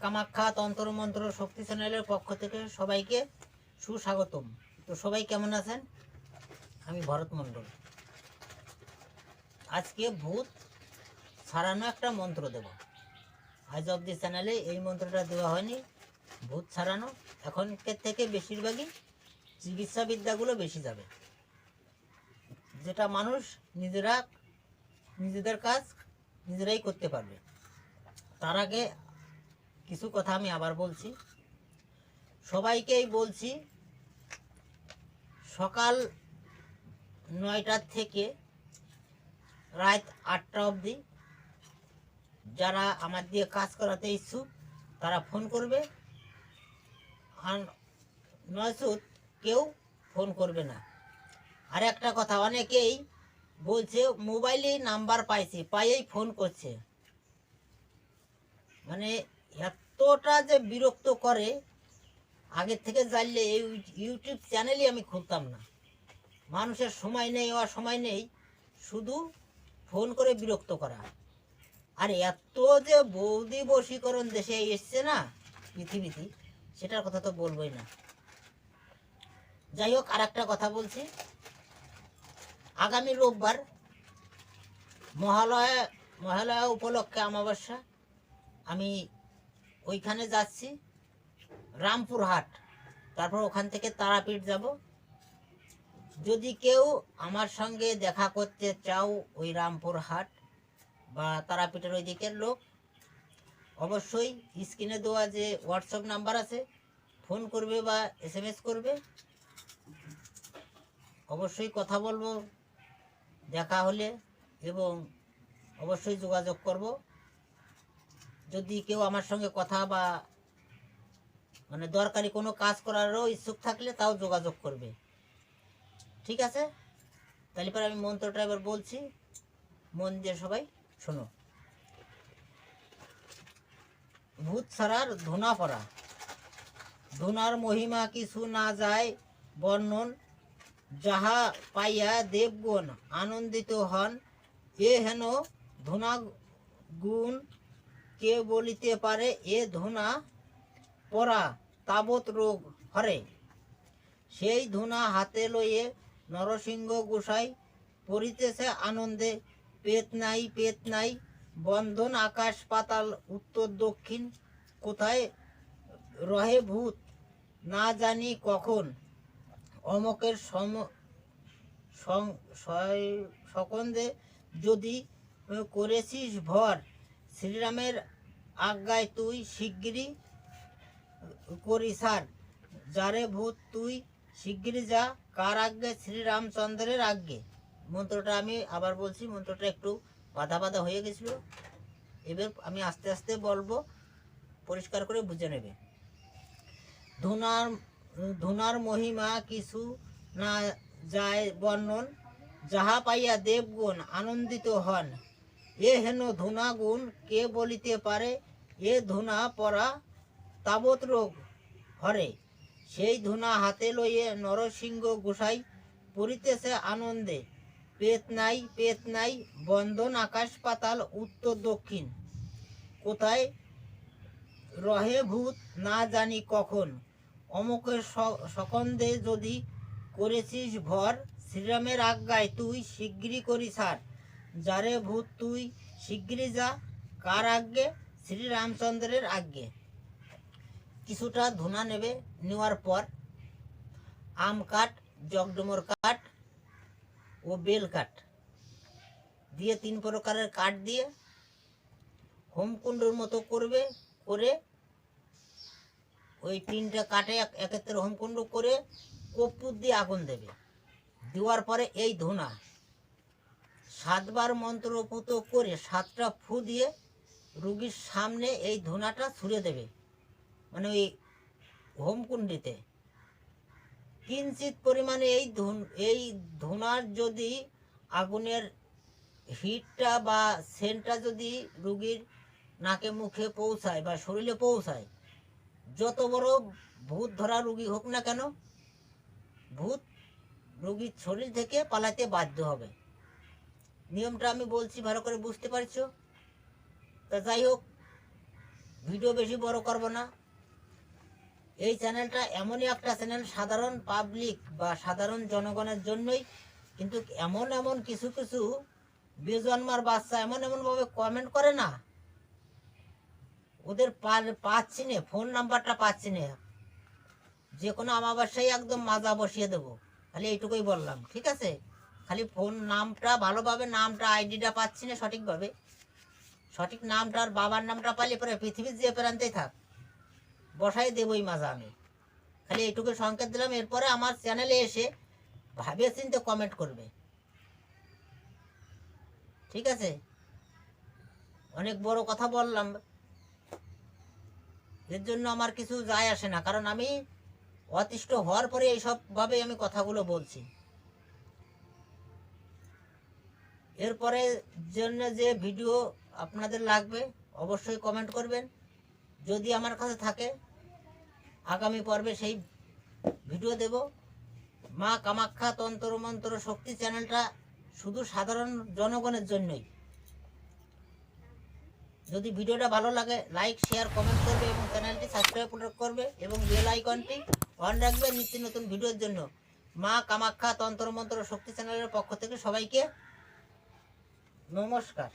কামাখ্যা তন্ত্র মন্ত্র শক্তি চ্যানেলের পক্ষ থেকে সবাইকে সুস্বাগতম। তো সবাই কেমন আছেন? আমি ভরত মণ্ডল। আজকে ভূত ছাড়ানো একটা মন্ত্র দেব। আজ অবধি চ্যানেলে এই মন্ত্রটা দেওয়া হয়নি। ভূত ছাড়ানো এখনকার থেকে বেশিরভাগই চিকিৎসা বিদ্যাগুলো বেশি যাবে, যেটা মানুষ নিজেদের কাজ নিজেরাই করতে পারবে। তার আগে কিছু কথা আমি আবার বলছি, সবাইকেই বলছি, সকাল 9টার থেকে রাত 8টা অবধি যারা আমার দিয়ে কাজ করাতে ইচ্ছুক তারা ফোন করবে, আর নয়তো কেউ ফোন করবে না। আর একটা কথা, অনেকেই বলছে মোবাইলে নাম্বার পাইয়েই ফোন করছে। মানে এতটা যে বিরক্ত করে, আগের থেকে জানলে এই ইউটিউব চ্যানেলই আমি খুলতাম না। মানুষের সময় নেই, সময় নেই, শুধু ফোন করে বিরক্ত করা। আর এত যে বৌদি বশীকরণ দেশে এসছে না পৃথিবীতে, সেটার কথা তো বলবোই না। যাই হোক, আর একটা কথা বলছি, আগামী রোববার মহালয়া উপলক্ষে অমাবস্যা, আমি ওইখানে যাচ্ছি রামপুরহাট, তারপর ওখান থেকে তারাপীঠ যাব। যদি কেউ আমার সঙ্গে দেখা করতে চাও ওই রামপুরহাট বা তারাপীঠের ওই দিকের লোক, অবশ্যই স্ক্রিনে দেওয়া যে হোয়াটসঅ্যাপ নাম্বার আছে ফোন করবে বা SMS করবে। অবশ্যই কথা বলবো দেখা হলে, এবং অবশ্যই যোগাযোগ করব। যদি কেউ আমার সঙ্গে কথা বা মানে দরকারি কোনো কাজ করারও ইচ্ছুক থাকলে তাও যোগাযোগ করবে, ঠিক আছে? তাহলে পরে আমি মন্ত্রটা এবার বলছি, মন দিয়ে সবাই শোনো। ভূত ছাড়ার ধুনা পড়া, ধুনার মহিমা কিছু না যায় বর্ণন, যাহা পাইয়া দেবগণ আনন্দিত হন, এ হেন ধুনা গুণ কে বলিতে পারে, এ ধুনা পরা তাবৎ রোগ হরে। সেই ধুনা হাতে লইয়ে নরসিংহ গোসাই পড়িতেছে আনন্দে, পেট নাই বন্ধন আকাশ পাতাল উত্তর দক্ষিণ, কোথায় রহে ভূত না জানি কখন, অমকের সকন্দে যদি করেছিস ভর, শ্রীরামের আজ্ঞায় তুই শিগগিরই করি সার, যারে ভূত তুই শিগগিরই যা, কার আজ্ঞে? শ্রীরামচন্দ্রের আজ্ঞে। মন্ত্রটা আমি আবার বলছি, মন্ত্রটা একটু বাধা হয়ে গেছিল, এবার আমি আস্তে আস্তে বলবো, পরিষ্কার করে বুঝে নেবে। ধুনার মহিমা কিছু না যায় বর্ণন, যাহা পাইয়া দেবগণ আনন্দিত হন, এ হেন ধুনা গুণ কে বলিতে পারে, এ ধুনা পরা তাবৎ রোগ হরে। সেই ধুনা হাতে লইয়ে নরসিংহ গোসাই পড়িতেছে আনন্দে, পেট নাই বন্ধন আকাশ পাতাল উত্তর দক্ষিণ, কোথায় রহে ভূত না জানি কখন, অমুকের সকন্দে যদি করেছিস ভর, শ্রীরামের আজ্ঞায় তুই শিগগিরই করি সার, যারে ভূত তুই শিগগিরই যা, কার আজ্ঞে? শ্রীরামচন্দ্রের আজ্ঞে। কিছুটা ধুনা নেবে, নেওয়ার পর আম কাঠ, জগডমর কাঠ ও বেল কাঠ দিয়ে 3 প্রকারের কাঠ দিয়ে হোমকুণ্ডের মতো করবে, করে ওই 3টা কাঠে একত্রে হোমকুণ্ড করে কর্পূর দিয়ে আগুন দেবে। দেওয়ার পরে এই ধুনা 7 বার মন্ত্রপুত করে 7টা ফু দিয়ে রুগীর সামনে এই ধুনাটা ছুঁড়ে দেবে, মানে ওই হোমকুণ্ডিতে। কিঞ্চিত পরিমাণে এই ধুনার যদি আগুনের হিটটা বা সেন্টটা যদি রুগীর নাকে মুখে পৌঁছায় বা শরীরে পৌঁছায়, যত বড় ভূত ধরা রুগী হোক না কেন, ভূত রুগীর শরীর থেকে পালাতে বাধ্য হবে। নিয়মটা আমি বলছি, ভালো করে বুঝতে পারছো? তা যাই হোক, ভিডিও বেশি বড় করব না। এই চ্যানেলটা এমনই একটা চ্যানেল সাধারণ পাবলিক বা সাধারণ জনগণের জন্যই, কিন্তু এমন এমন কিছু কিছু বেজন্মার বাচ্চা এমন এমনভাবে কমেন্ট করে না, ওদের পাচ্ছি না, ফোন নাম্বারটা পাচ্ছি না, যে কোনো আমাবাসায় একদম মাজা বসিয়ে দেবো। খালি এইটুকুই বললাম, ঠিক আছে? খালি ফোন নামটা ভালোভাবে, নামটা আইডিটা পাচ্ছি না সঠিকভাবে, সঠিক নামটা আর বাবার নামটা পাইলে পরে পৃথিবীর যে প্রান্তেই থাক বসাই দেবই মাজা আমি। খালি এইটুকু সংকেত দিলাম, এরপরে আমার চ্যানেলে এসে ভাবে চিন্তে কমেন্ট করবে, ঠিক আছে? অনেক বড় কথা বললাম, এর জন্য আমার কিছু যায় আসে না, কারণ আমি অতিষ্ঠ হওয়ার পরে এইসবভাবে আমি কথাগুলো বলছি। এরপরে জন্য যে ভিডিও আপনাদের লাগবে অবশ্যই কমেন্ট করবেন, যদি আমার কাছে থাকে আগামী পর্বে সেই ভিডিও দেব। মা কামাখ্যা তন্ত্র মন্ত্র শক্তি চ্যানেলটা শুধু সাধারণ জনগণের জন্যই। যদি ভিডিওটা ভালো লাগে লাইক শেয়ার কমেন্ট করবে এবং চ্যানেলটি সাবস্ক্রাইব করবে এবং বেল আইকনটি অন রাখবে নিত্য নতুন ভিডিওর জন্য। মা কামাখ্যা তন্ত্র মন্ত্র শক্তি চ্যানেলের পক্ষ থেকে সবাইকে নমস্কার।